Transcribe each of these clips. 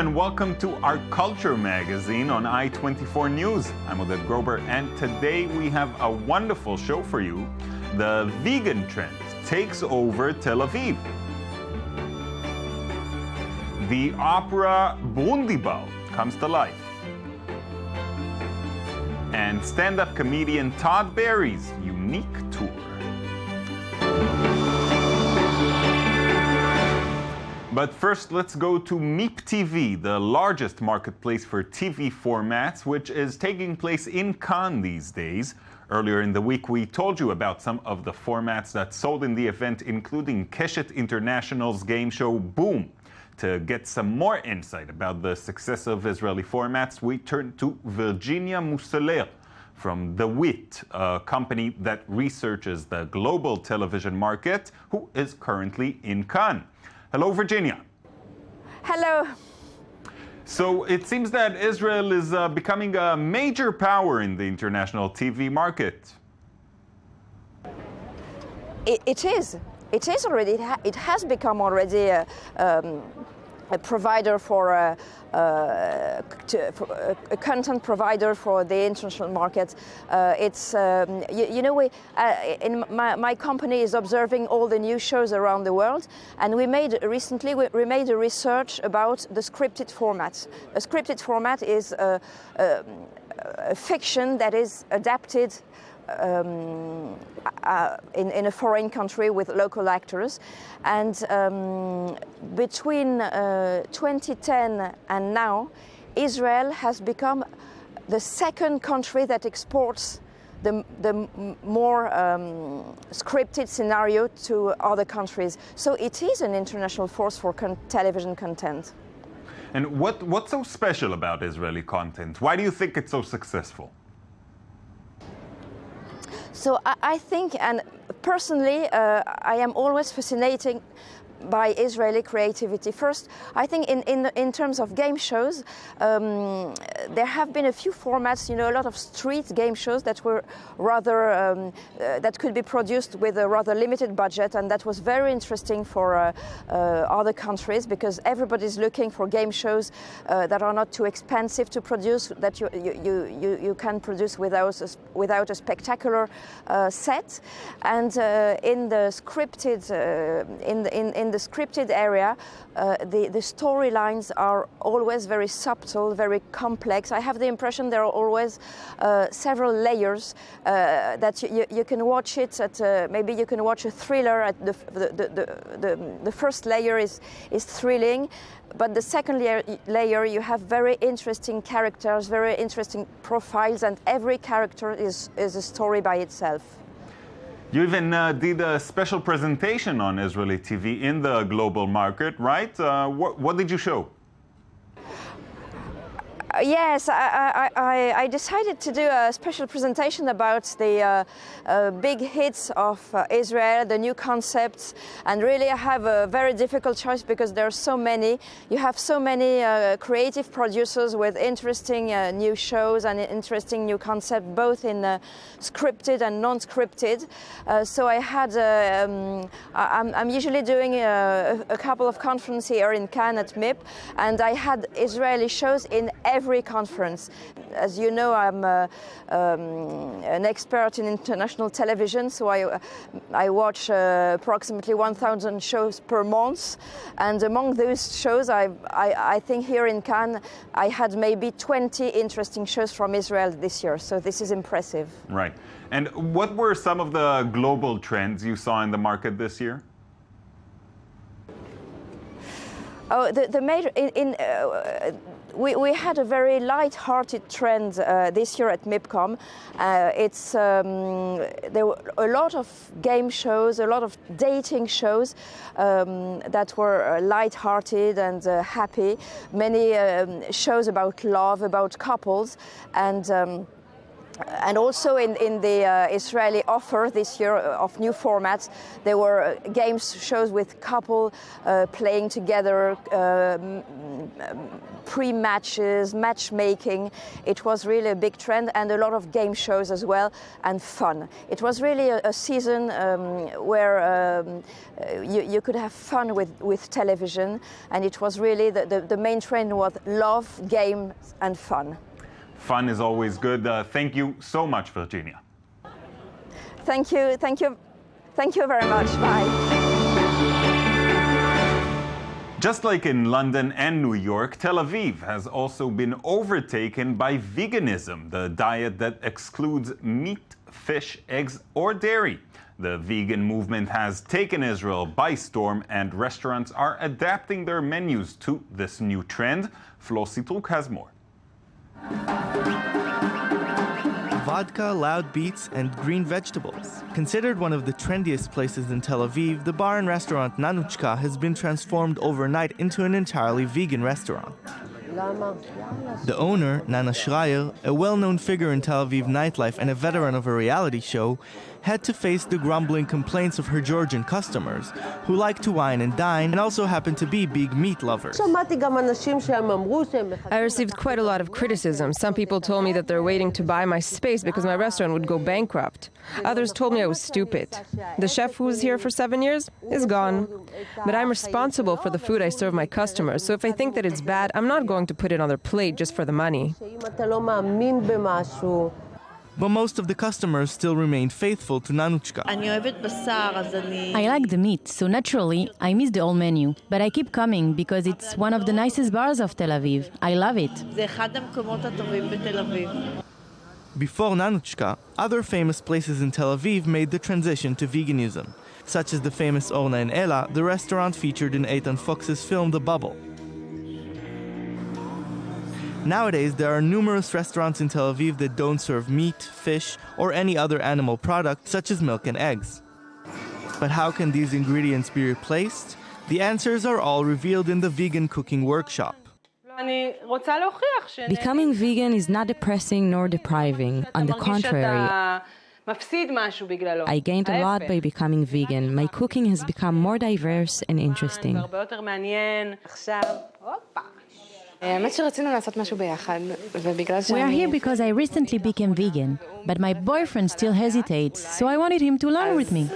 and welcome to our Culture magazine on I-24 News. I'm Oded Grober, and today we have a wonderful show for you. The vegan trend takes over Tel Aviv. The opera Brundibar comes to life. And stand-up comedian Todd Barry's unique tour. But first, let's go to MIPTV, the largest marketplace for TV formats, which is taking place in Cannes these days. Earlier in the week, we told you about some of the formats that sold in the event, including Keshet International's game show Boom. To get some more insight about the success of Israeli formats, we turn to Virginia Mouseler from The Wit, a company that researches the global television market, who is currently in Cannes. Hello, Virginia. Hello. So it seems that Israel is becoming a major power in the international TV market. It is. It is already. It has become already a provider for a content provider for the international market. My company is observing all the new shows around the world, and we made a research about the scripted format. A scripted format is a fiction that is adapted in a foreign country with local actors, and between 2010 and now, Israel has become the second country that exports the more scripted scenario to other countries. So it is an international force for television content. And what's so special about Israeli content? Why do you think it's so successful? So I think, and personally, I am always fascinated by Israeli creativity. First, I think in terms of game shows, there have been a few formats, a lot of street game shows that were rather, that could be produced with a rather limited budget, and that was very interesting for other countries, because everybody's looking for game shows that are not too expensive to produce, that you can produce without a spectacular set. And in the scripted, in the scripted area, the storylines are always very subtle, very complex. I have the impression there are always several layers that you can watch it at. Maybe you can watch a thriller. At the first layer is thrilling, but the second layer you have very interesting characters, very interesting profiles, and every character is a story by itself. You even did a special presentation on Israeli TV in the global market, right? What did you show? Yes, I decided to do a special presentation about the big hits of Israel, the new concepts, and really I have a very difficult choice because there are so many. You have so many creative producers with interesting new shows and interesting new concepts, both in scripted and non-scripted. So I had, I'm usually doing a couple of conferences here in Cannes at MIP, and I had Israeli shows in every conference. As you know, I'm an expert in international television, so I watch approximately 1,000 shows per month, and among those shows, I think here in Cannes, I had maybe 20 interesting shows from Israel this year, so this is impressive. Right. And what were some of the global trends you saw in the market this year? Oh, the major we had a very light-hearted trend this year at MIPCOM. There were a lot of game shows, a lot of dating shows that were light-hearted and happy. Many shows about love, about couples, and And also in the Israeli offer this year of new formats, there were games shows with couple playing together, pre-matches, matchmaking. It was really a big trend, and a lot of game shows as well, and fun. It was really a season where you could have fun with television, and it was really the main trend was love, game, and fun. Fun is always good. Thank you so much, Virginia. Thank you very much. Bye. Just like in London and New York, Tel Aviv has also been overtaken by veganism, the diet that excludes meat, fish, eggs, or dairy. The vegan movement has taken Israel by storm, and restaurants are adapting their menus to this new trend. Flo Sitruk has more. Vodka, loud beats, and green vegetables. Considered one of the trendiest places in Tel Aviv, the bar and restaurant Nanuchka has been transformed overnight into an entirely vegan restaurant. The owner, Nana Schreier, a well-known figure in Tel Aviv nightlife and a veteran of a reality show, had to face the grumbling complaints of her Georgian customers, who like to wine and dine and also happen to be big meat lovers. I received quite a lot of criticism. Some people told me that they're waiting to buy my space because my restaurant would go bankrupt. Others told me I was stupid. The chef who was here for 7 years is gone. But I'm responsible for the food I serve my customers, so if I think that it's bad, I'm not going to put it on their plate just for the money. But most of the customers still remained faithful to Nanuchka. I like the meat, so naturally, I miss the old menu. But I keep coming because it's one of the nicest bars of Tel Aviv. I love it. Before Nanuchka, other famous places in Tel Aviv made the transition to veganism, such as the famous Orna and Ella, the restaurant featured in Eitan Fox's film The Bubble. Nowadays, there are numerous restaurants in Tel Aviv that don't serve meat, fish, or any other animal product, such as milk and eggs. But how can these ingredients be replaced? The answers are all revealed in the vegan cooking workshop. Becoming vegan is not depressing nor depriving. On the contrary, I gained a lot by becoming vegan. My cooking has become more diverse and interesting. We are here because I recently became vegan, but my boyfriend still hesitates, so I wanted him to learn with me.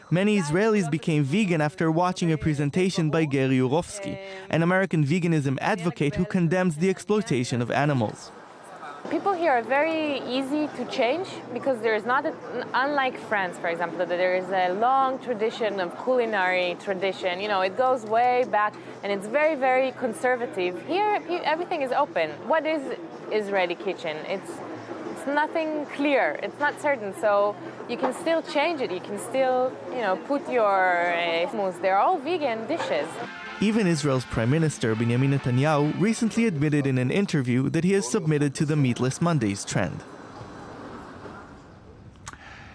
Many Israelis became vegan after watching a presentation by Gary Yurovsky, an American veganism advocate who condemns the exploitation of animals. People here are very easy to change because there is not, unlike France, for example, there is a long tradition of culinary tradition. You know, it goes way back and it's very, very conservative. Here, everything is open. What is Israeli kitchen? It's nothing clear. It's not certain. So you can still change it. You can still, put your hummus. They're all vegan dishes. Even Israel's Prime Minister Benjamin Netanyahu recently admitted in an interview that he has submitted to the Meatless Mondays trend.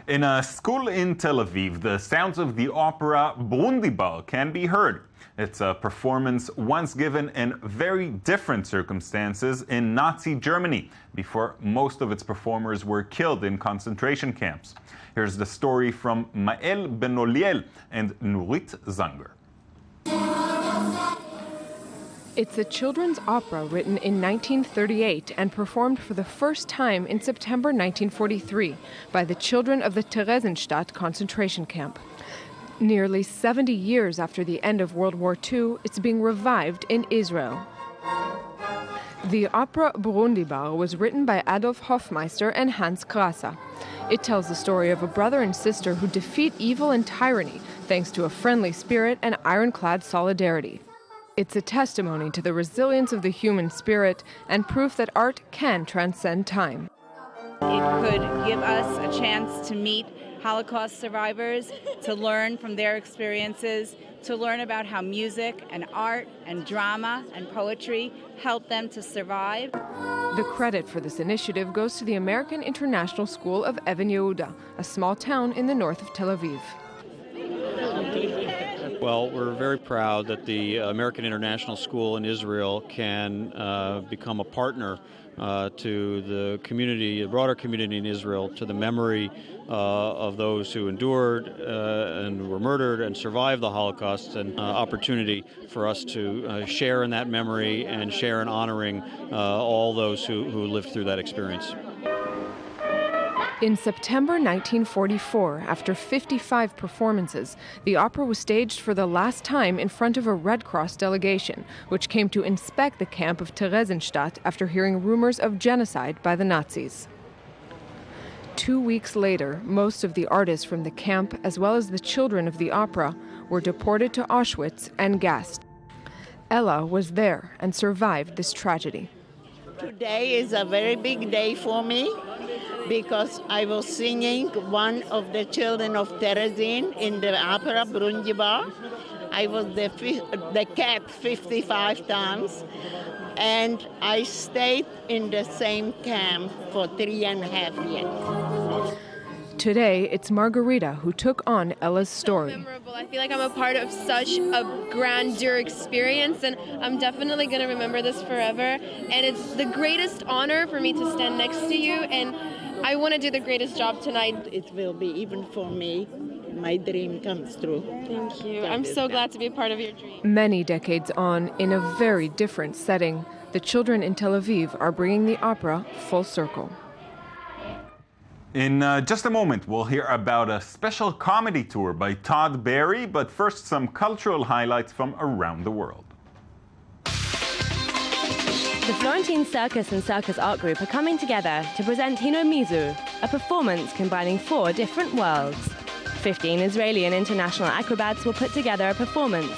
In a school in Tel Aviv, the sounds of the opera Brundibar can be heard. It's a performance once given in very different circumstances in Nazi Germany, before most of its performers were killed in concentration camps. Here's the story from Mael Ben-Oliel and Nurit Zanger. It's a children's opera written in 1938 and performed for the first time in September 1943 by the children of the Theresienstadt concentration camp. Nearly 70 years after the end of World War II, it's being revived in Israel. The opera Brundibar was written by Adolf Hofmeister and Hans Krasa. It tells the story of a brother and sister who defeat evil and tyranny thanks to a friendly spirit and ironclad solidarity. It's a testimony to the resilience of the human spirit and proof that art can transcend time. It could give us a chance to meet Holocaust survivors, to learn from their experiences, to learn about how music and art and drama and poetry help them to survive. The credit for this initiative goes to the American International School of Even Yehuda, a small town in the north of Tel Aviv. Well, we're very proud that the American International School in Israel can become a partner to the community, the broader community in Israel, to the memory of those who endured and were murdered and survived the Holocaust, and opportunity for us to share in that memory and share in honoring all those who lived through that experience. In September 1944, after 55 performances, the opera was staged for the last time in front of a Red Cross delegation, which came to inspect the camp of Theresienstadt after hearing rumors of genocide by the Nazis. 2 weeks later, most of the artists from the camp, as well as the children of the opera, were deported to Auschwitz and gassed. Ella was there and survived this tragedy. Today is a very big day for me because I was singing one of the children of Terezin in the opera Brundibar. I was the cat 55 times, and I stayed in the same camp for 3.5 years. Today, it's Margarita who took on Ella's story. Memorable. I feel like I'm a part of such a grandeur experience, and I'm definitely going to remember this forever. And it's the greatest honor for me to stand next to you, and I want to do the greatest job tonight. It will be, even for me, my dream comes true. Thank you. I'm so glad to be a part of your dream. Many decades on, in a very different setting, the children in Tel Aviv are bringing the opera full circle. In just a moment, we'll hear about a special comedy tour by Todd Barry, but first, some cultural highlights from around the world. The Florentine Circus and Circus Art Group are coming together to present Hinomizu, a performance combining 4 different worlds. 15 Israeli and international acrobats will put together a performance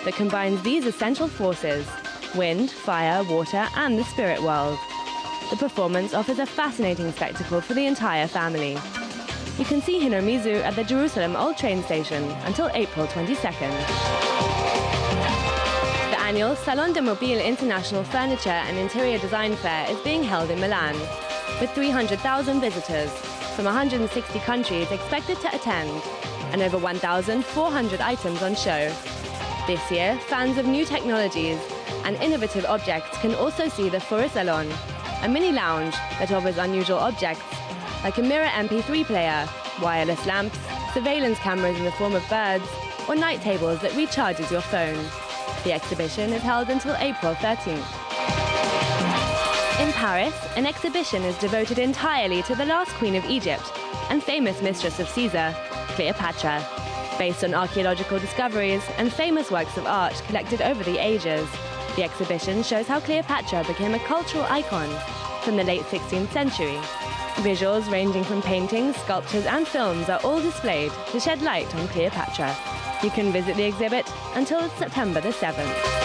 that combines these essential forces: wind, fire, water, and the spirit world. The performance offers a fascinating spectacle for the entire family. You can see Hinomizu at the Jerusalem Old Train Station until April 22nd. The annual Salon de Mobile International Furniture and Interior Design Fair is being held in Milan, with 300,000 visitors from 160 countries expected to attend, and over 1,400 items on show. This year, fans of new technologies and innovative objects can also see the Furu Salon, a mini lounge that offers unusual objects like a mirror MP3 player, wireless lamps, surveillance cameras in the form of birds, or night tables that recharges your phone. The exhibition is held until April 13th. In Paris, an exhibition is devoted entirely to the last queen of Egypt and famous mistress of Caesar, Cleopatra, based on archaeological discoveries and famous works of art collected over the ages. The exhibition shows how Cleopatra became a cultural icon from the late 16th century. Visuals ranging from paintings, sculptures, and films are all displayed to shed light on Cleopatra. You can visit the exhibit until September the 7th.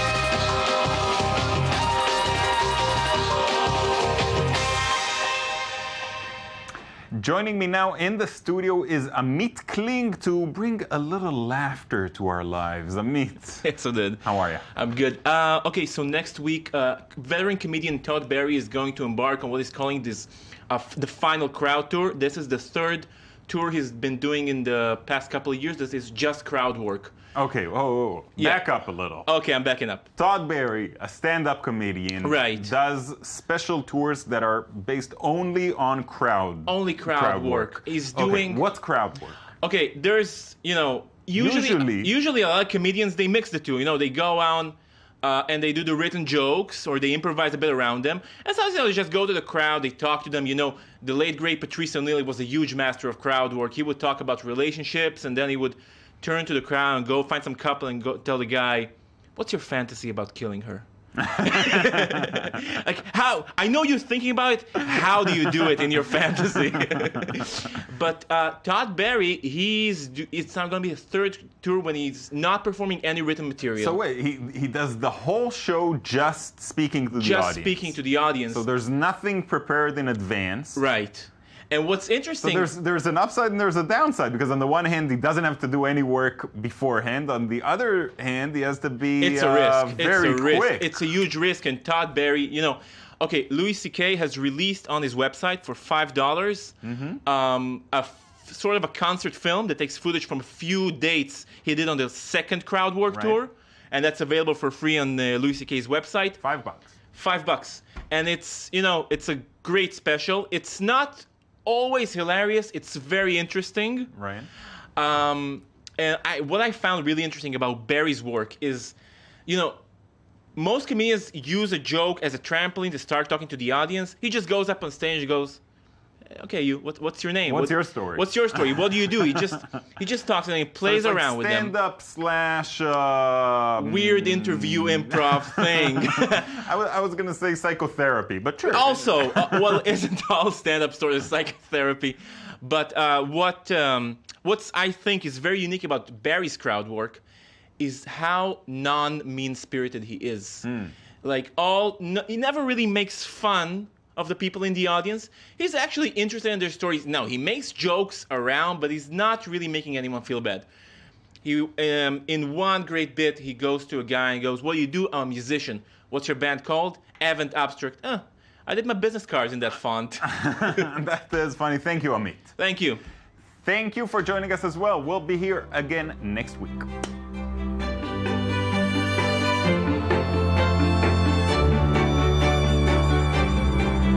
Joining me now in the studio is Amit Kling to bring a little laughter to our lives. Amit. Yes, I did. How are you? I'm good. Okay, so next week, veteran comedian Todd Barry is going to embark on what he's calling this the final crowd tour. This is the 3rd tour he's been doing in the past couple of years. This is just crowd work. Okay, back up a little. Okay, I'm backing up. Todd Barry, a stand-up comedian, does special tours that are based only on crowd. Only crowd work. He's doing. Okay, what's crowd work? Okay, there's, usually a lot of comedians, they mix the two. They go out and they do the written jokes, or they improvise a bit around them. And sometimes they just go to the crowd, they talk to them. The late great Patrice O'Neal was a huge master of crowd work. He would talk about relationships, and then he would turn to the crowd and go find some couple and go tell the guy, "What's your fantasy about killing her?" Like, how? I know you're thinking about it. How do you do it in your fantasy? But Todd Barry, it's not going to be his 3rd tour when he's not performing any written material. So wait, he does the whole show just speaking to the audience. Just speaking to the audience. So there's nothing prepared in advance. Right. And what's interesting... So there's an upside and there's a downside, because on the one hand, he doesn't have to do any work beforehand. On the other hand, he has to be it's a risk. Very quick. It's a huge risk. And Todd Barry, Louis C.K. has released on his website for $5 a sort of a concert film that takes footage from a few dates he did on the second crowd work tour, and that's available for free on Louis C.K.'s website. $5. $5, and it's it's a great special. It's not always hilarious. It's very interesting. Right. And what I found really interesting about Barry's work is, most comedians use a joke as a trampoline to start talking to the audience. He just goes up on stage and goes, okay, what's your name? What's your story? What's your story? What do you do? He just talks and he plays around with them. Stand-up / weird interview improv thing. I was gonna say psychotherapy, but sure. Also, isn't all stand-up stories psychotherapy? But what's I think is very unique about Barry's crowd work is how non-mean-spirited he is. He never really makes fun of the people in the audience. He's actually interested in their stories. Now, he makes jokes around, but he's not really making anyone feel bad. He, in one great bit, he goes to a guy and goes, what do you do? I'm a musician. What's your band called? Avant Abstract. I did my business cards in that font. That is funny. Thank you, Amit. Thank you. Thank you for joining us as well. We'll be here again next week.